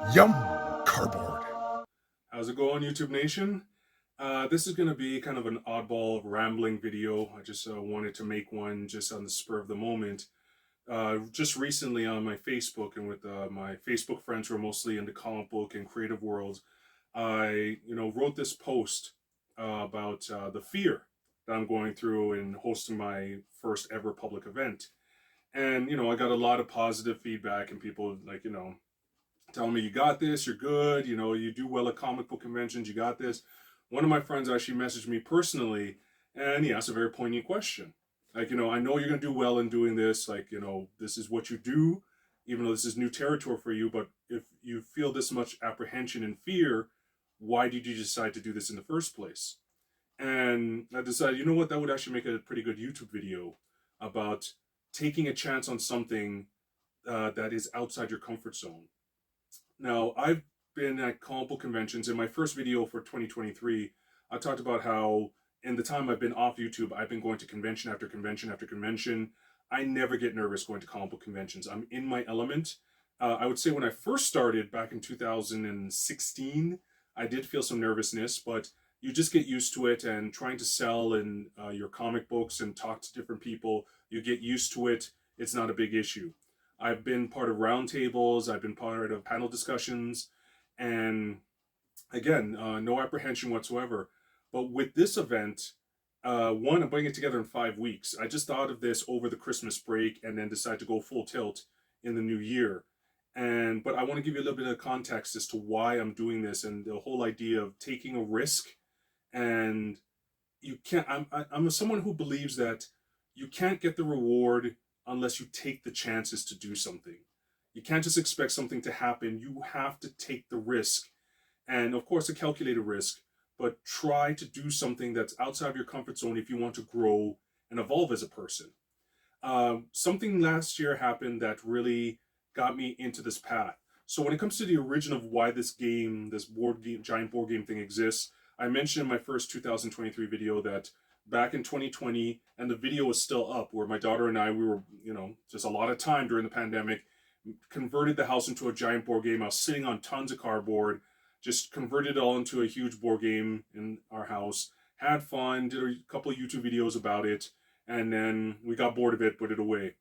Yum, cardboard. How's it going, YouTube Nation? This is going to be kind of an oddball, rambling video. I just wanted to make one just on the spur of the moment. Just recently on my Facebook and with my Facebook friends who are mostly in the comic book and creative world, I wrote this post about the fear that I'm going through in hosting my first ever public event. And I got a lot of positive feedback and people telling me, you got this, you're good, you do well at comic book conventions, you got this. One of my friends actually messaged me personally, and he asked a very poignant question. I know you're going to do well in doing this. This is what you do, even though this is new territory for you. But if you feel this much apprehension and fear, why did you decide to do this in the first place? And I decided, you know what, that would actually make a pretty good YouTube video about taking a chance on something that is outside your comfort zone. Now, I've been at comic book conventions. In my first video for 2023, I talked about how in the time I've been off YouTube, I've been going to convention after convention after convention. I never get nervous going to comic book conventions. I'm in my element. I would say when I first started back in 2016, I did feel some nervousness, but you just get used to it, and trying to sell in your comic books and talk to different people, you get used to it. It's not a big issue. I've been part of roundtables, I've been part of panel discussions, and again, no apprehension whatsoever. But with this event, one, I'm putting it together in 5 weeks. I just thought of this over the Christmas break and then decided to go full tilt in the new year. But I want to give you a little bit of context as to why I'm doing this and the whole idea of taking a risk. And you can't. I'm someone who believes that you can't get the reward unless you take the chances to do something. You can't just expect something to happen. You have to take the risk. And of course, a calculated risk, but try to do something that's outside of your comfort zone if you want to grow and evolve as a person. Something last year happened that really got me into this path. So when it comes to the origin of why this game, this board game, giant board game thing exists, I mentioned in my first 2023 video that back in 2020, and the video is still up, where my daughter and I, we were, just a lot of time during the pandemic, converted the house into a giant board game. I was sitting on tons of cardboard, just converted it all into a huge board game in our house, had fun, did a couple of YouTube videos about it, and then we got bored of it, put it away.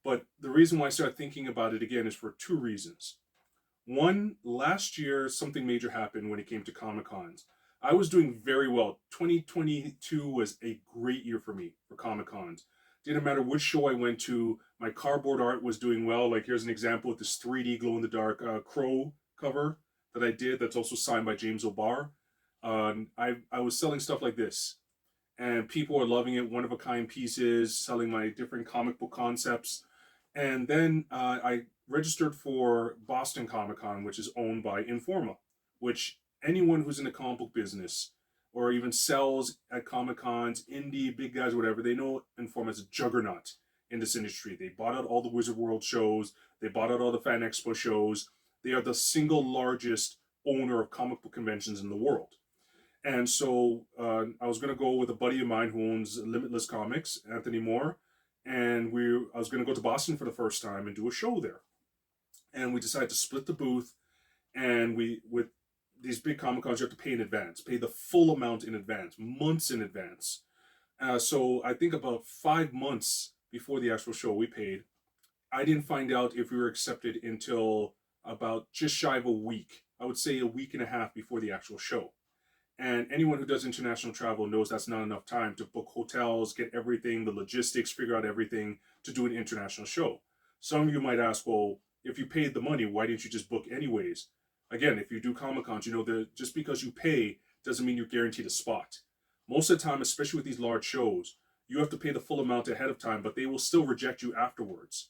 But the reason why I started thinking about it again is for two reasons. One, last year, something major happened when it came to Comic Cons. I was doing very well. 2022 was a great year for me for Comic Cons. Didn't matter which show I went to, my cardboard art was doing well. Like, here's an example with this 3D glow in the dark Crow cover that I did that's also signed by James O'Barr. I was selling stuff like this, and people are loving it. One of a kind pieces, selling my different comic book concepts. And then I registered for Boston Comic Con, which is owned by Informa, which anyone who's in the comic book business or even sells at Comic Cons, indie, big guys, whatever, they know Informa is a juggernaut in this industry. They bought out all the Wizard World shows, they bought out all the Fan Expo shows. They are the single largest owner of comic book conventions in the world. And so I was going to go with a buddy of mine who owns Limitless Comics, Anthony Moore, and I was going to go to Boston for the first time and do a show there. And we decided to split the booth, and with these big Comic Cons, you have to pay in advance, pay the full amount in advance, months in advance. So I think about 5 months before the actual show we paid. I didn't find out if we were accepted until about just shy of a week. I would say a week and a half before the actual show. And anyone who does international travel knows that's not enough time to book hotels, get everything, the logistics, figure out everything to do an international show. Some of you might ask, well, if you paid the money, why didn't you just book anyways? Again, if you do Comic Cons, you know that just because you pay doesn't mean you're guaranteed a spot. Most of the time, especially with these large shows, you have to pay the full amount ahead of time, but they will still reject you afterwards.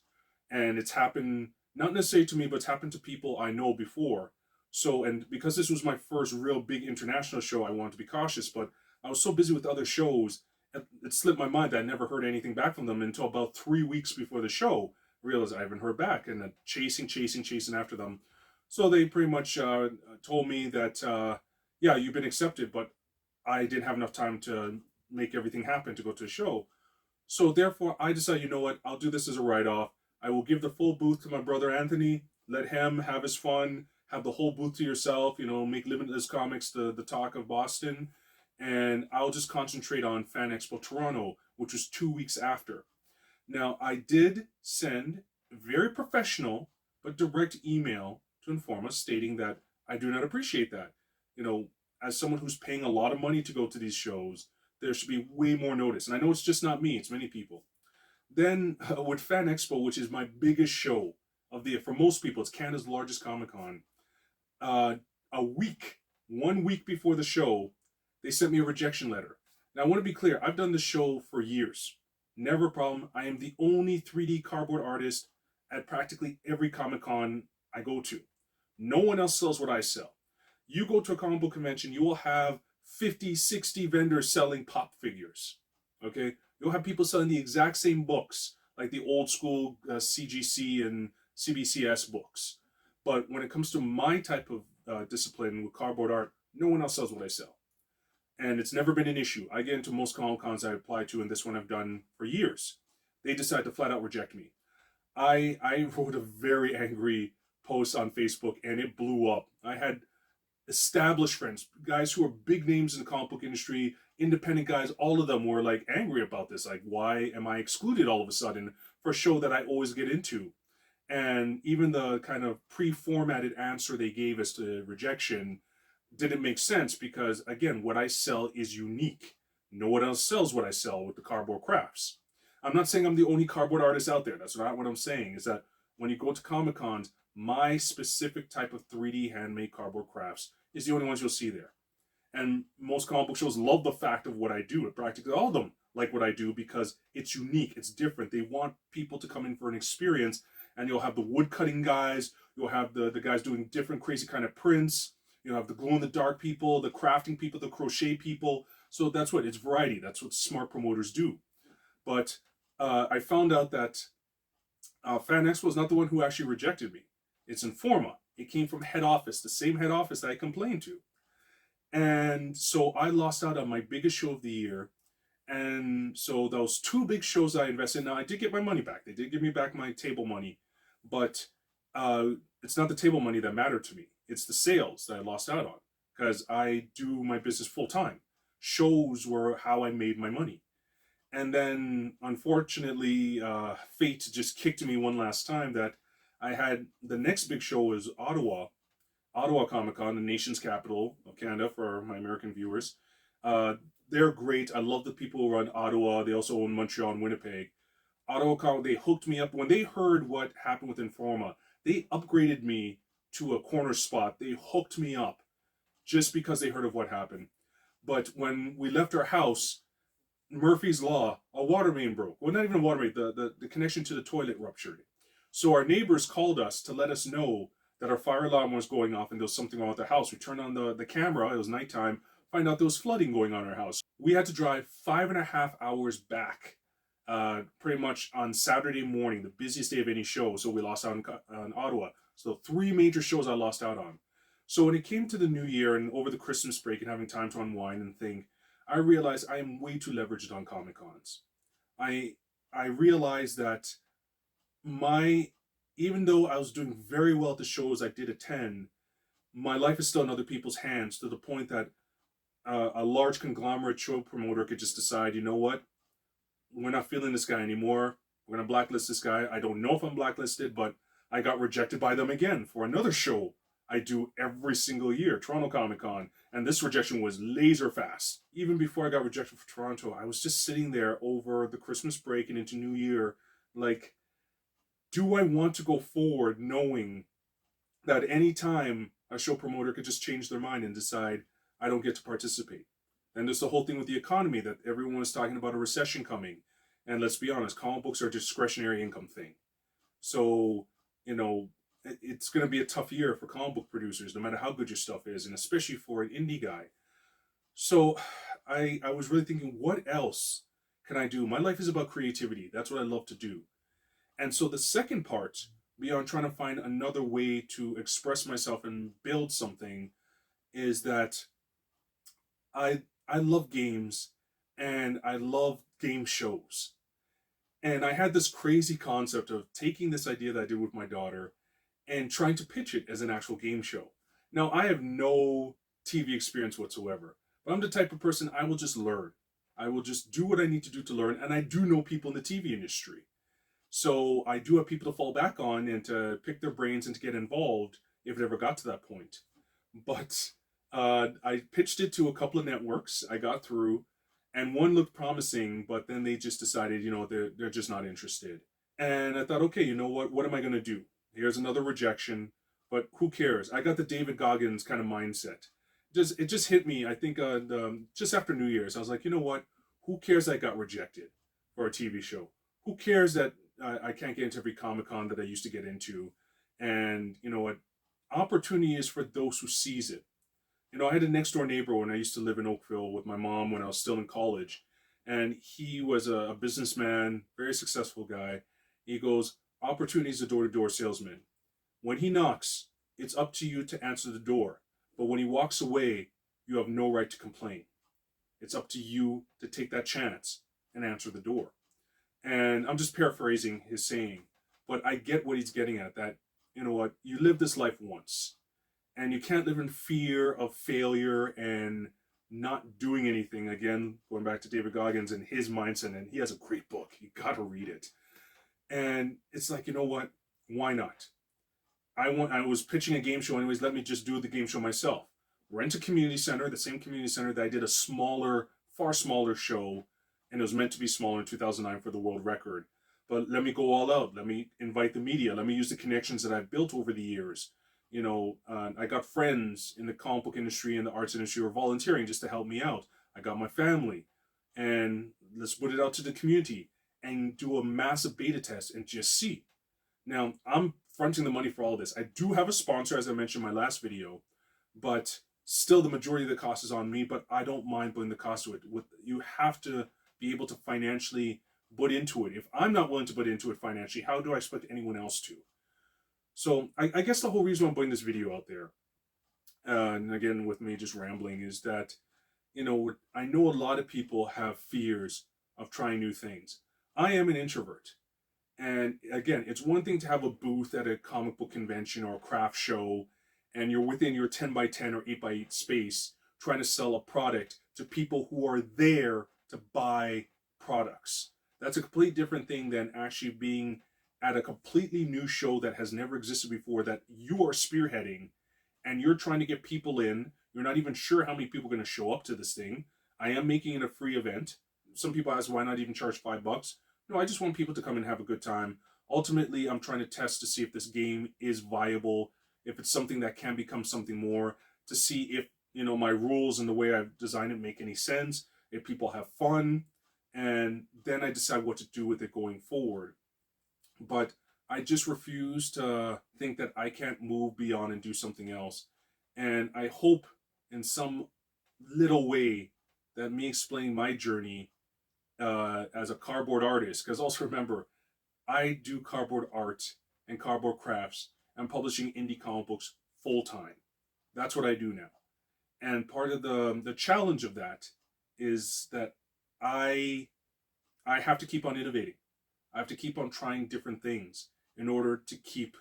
And it's happened, not necessarily to me, but it's happened to people I know before. So, and because this was my first real big international show, I wanted to be cautious, but I was so busy with other shows, it slipped my mind that I never heard anything back from them until about 3 weeks before the show. I realized I haven't heard back, and chasing after them. So they pretty much told me that, yeah, you've been accepted, but I didn't have enough time to make everything happen to go to the show. So therefore, I decided, you know what, I'll do this as a write-off. I will give the full booth to my brother Anthony, let him have his fun, have the whole booth to yourself, make Limitless Comics the talk of Boston, and I'll just concentrate on Fan Expo Toronto, which was 2 weeks after. Now, I did send very professional but direct email to inform us stating that I do not appreciate that. As someone who's paying a lot of money to go to these shows, there should be way more notice. And I know it's just not me, it's many people. Then with Fan Expo, which is my biggest show of the year, for most people, it's Canada's largest Comic Con. Uh, a week, 1 week before the show, they sent me a rejection letter. Now I want to be clear, I've done this show for years. Never a problem. I am the only 3D cardboard artist at practically every Comic Con I go to. No one else sells what I sell. You go to a comic book convention, you will have 50, 60 vendors selling pop figures. Okay? You'll have people selling the exact same books, like the old school CGC and CBCS books. But when it comes to my type of discipline with cardboard art, no one else sells what I sell. And it's never been an issue. I get into most Comic Cons I apply to, and this one I've done for years. They decide to flat out reject me. I wrote a very angry post on Facebook, and it blew up. I had established friends, guys who are big names in the comic book industry, independent guys, all of them were like angry about this. Like, why am I excluded all of a sudden for a show that I always get into? And even the kind of pre-formatted answer they gave us to rejection didn't make sense because, again, what I sell is unique. No one else sells what I sell with the cardboard crafts. I'm not saying I'm the only cardboard artist out there. That's not what I'm saying. Is that when you go to Comic Cons, my specific type of 3D handmade cardboard crafts is the only ones you'll see there. And most comic book shows love the fact of what I do. Practically all of them like what I do because it's unique, it's different. They want people to come in for an experience, and you'll have the wood cutting guys, you'll have the guys doing different crazy kind of prints, you'll have the glow-in-the-dark people, the crafting people, the crochet people. So that's what, it's variety. That's what smart promoters do. But I found out that Fan Expo is not the one who actually rejected me. It's Informa. It came from head office, the same head office that I complained to. And so I lost out on my biggest show of the year. And so those two big shows I invested in, now I did get my money back. They did give me back my table money. But it's not the table money that mattered to me. It's the sales that I lost out on. Because I do my business full time. Shows were how I made my money. And then, unfortunately, fate just kicked me one last time that I had, the next big show was Ottawa Comic Con, the nation's capital of Canada for my American viewers. They're great. I love the people who run Ottawa. They also own Montreal and Winnipeg. Ottawa Comic, they hooked me up. When they heard what happened with Informa, they upgraded me to a corner spot. They hooked me up just because they heard of what happened. But when we left our house, Murphy's Law, a water main broke. Well, not even a water main, the connection to the toilet ruptured. So our neighbors called us to let us know that our fire alarm was going off and there was something wrong with the house. We turned on the camera, it was nighttime, find out there was flooding going on in our house. We had to drive 5.5 hours back, pretty much on Saturday morning, the busiest day of any show. So we lost out on Ottawa. So 3 major shows I lost out on. So when it came to the new year and over the Christmas break and having time to unwind and think, I realized I am way too leveraged on Comic Cons. I realized that even though I was doing very well at the shows I did attend, my life is still in other people's hands to the point that a large conglomerate show promoter could just decide, you know what, we're not feeling this guy anymore. We're going to blacklist this guy. I don't know if I'm blacklisted, but I got rejected by them again for another show I do every single year, Toronto Comic Con. And this rejection was laser fast. Even before I got rejected for Toronto, I was just sitting there over the Christmas break and into New Year, like, do I want to go forward knowing that any time a show promoter could just change their mind and decide I don't get to participate? And there's the whole thing with the economy that everyone was talking about a recession coming. And let's be honest, comic books are a discretionary income thing. So, it's going to be a tough year for comic book producers, no matter how good your stuff is, and especially for an indie guy. So I was really thinking, what else can I do? My life is about creativity. That's what I love to do. And so the second part, beyond trying to find another way to express myself and build something, is that I love games and I love game shows. And I had this crazy concept of taking this idea that I did with my daughter and trying to pitch it as an actual game show. Now, I have no TV experience whatsoever, but I'm the type of person, I will just learn. I will just do what I need to do to learn, and I do know people in the TV industry. So I do have people to fall back on and to pick their brains and to get involved if it ever got to that point. But I pitched it to a couple of networks. I got through, and one looked promising, but then they just decided, they're just not interested. And I thought, okay, you know what? What am I going to do? Here's another rejection, but who cares? I got the David Goggins kind of mindset. It just hit me. I think just after New Year's, I was like, you know what? Who cares? I got rejected for a TV show. Who cares that I can't get into every Comic Con that I used to get into? And you know what? Opportunity is for those who seize it. I had a next door neighbor when I used to live in Oakville with my mom when I was still in college, and he was a businessman, very successful guy. He goes, opportunity is a door to door salesman. When he knocks, it's up to you to answer the door. But when he walks away, you have no right to complain. It's up to you to take that chance and answer the door. And I'm just paraphrasing his saying, but I get what he's getting at, that, you know what, you live this life once, and you can't live in fear of failure and not doing anything. Again, going back to David Goggins and his mindset, and he has a great book. You got to read it. And it's like, you know what? Why not? I was pitching a game show anyways. Let me just do the game show myself. Rent a community center, the same community center that I did a smaller, far smaller show, and it was meant to be smaller in 2009 for the world record. But let me go all out. Let me invite the media. Let me use the connections that I've built over the years. I got friends in the comic book industry and the arts industry who are volunteering just to help me out. I got my family, and let's put it out to the community and do a massive beta test and just see. Now, I'm fronting the money for all this. I do have a sponsor, as I mentioned in my last video, but still the majority of the cost is on me, but I don't mind putting the cost to it. You have to be able to financially put into it. If I'm not willing to put into it financially, how do I expect anyone else to? So I guess the whole reason I'm putting this video out there, and again with me just rambling, is that, I know a lot of people have fears of trying new things. I am an introvert. And again, it's one thing to have a booth at a comic book convention or a craft show, and you're within your 10 by 10 or 8 by 8 space trying to sell a product to people who are there to buy products. That's a completely different thing than actually being at a completely new show that has never existed before, that you are spearheading, and you're trying to get people in. You're not even sure how many people are going to show up to this thing. I am making it a free event. Some people ask, why not even charge $5? No, I just want people to come and have a good time. Ultimately, I'm trying to test to see if this game is viable, if it's something that can become something more, to see if, my rules and the way I've designed it make any sense, if people have fun, and then I decide what to do with it going forward. But I just refuse to think that I can't move beyond and do something else. And I hope in some little way that me explaining my journey as a cardboard artist, because also remember, I do cardboard art and cardboard crafts and publishing indie comic books full time. That's what I do now. And part of the challenge of that is that I have to keep on innovating. I have to keep on trying different things in order to keep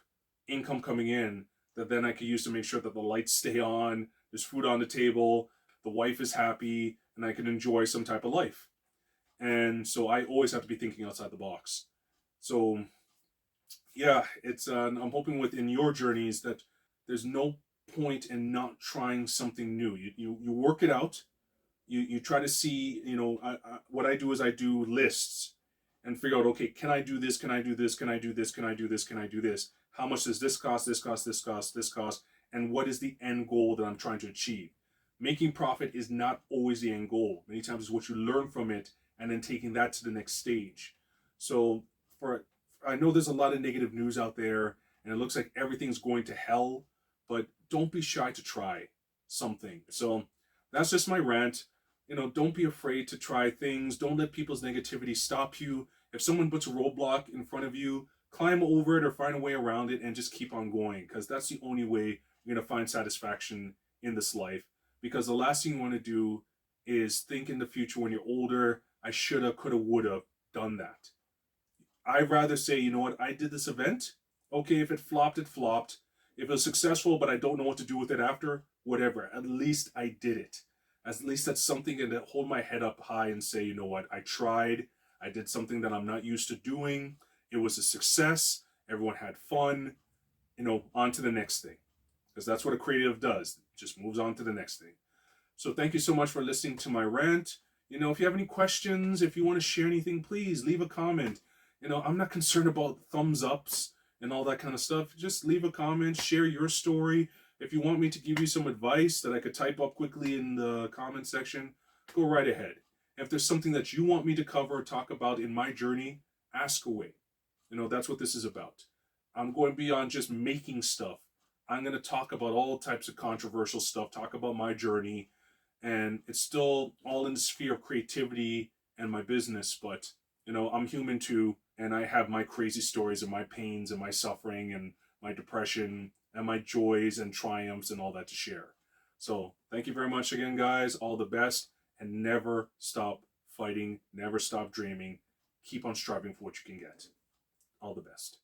income coming in that then I can use to make sure that the lights stay on, there's food on the table, the wife is happy, and I can enjoy some type of life. And so I always have to be thinking outside the box. So yeah, it's I'm hoping within your journeys that there's no point in not trying something new. You work it out. You try to see, what I do is I do lists and figure out, okay, can I do this? Can I do this? Can I do this? Can I do this? Can I do this? How much does this cost? This cost, this cost, this cost? And what is the end goal that I'm trying to achieve? Making profit is not always the end goal. Many times it's what you learn from it and then taking that to the next stage. So I know there's a lot of negative news out there and it looks like everything's going to hell, but don't be shy to try something. So that's just my rant. Don't be afraid to try things. Don't let people's negativity stop you. If someone puts a roadblock in front of you, climb over it or find a way around it and just keep on going, because that's the only way you're going to find satisfaction in this life. Because the last thing you want to do is think in the future when you're older, I shoulda, coulda, woulda done that. I'd rather say, you know what, I did this event, Okay, if it flopped, it flopped. If it was successful, but I don't know what to do with it after, whatever. At least I did it. At least that's something to hold my head up high and say, you know what, I tried. I did something that I'm not used to doing. It was a success. Everyone had fun. On to the next thing. Because that's what a creative does. It just moves on to the next thing. So thank you so much for listening to my rant. If you have any questions, if you want to share anything, please leave a comment. I'm not concerned about thumbs ups and all that kind of stuff. Just leave a comment, share your story. If you want me to give you some advice that I could type up quickly in the comment section, go right ahead. If there's something that you want me to cover or talk about in my journey, ask away. That's what this is about. I'm going beyond just making stuff. I'm going to talk about all types of controversial stuff, talk about my journey, and it's still all in the sphere of creativity and my business, but I'm human too, and I have my crazy stories and my pains and my suffering and my depression and my joys and triumphs and all that to share. So thank you very much again, guys. All the best, and never stop fighting, never stop dreaming. Keep on striving for what you can get. All the best.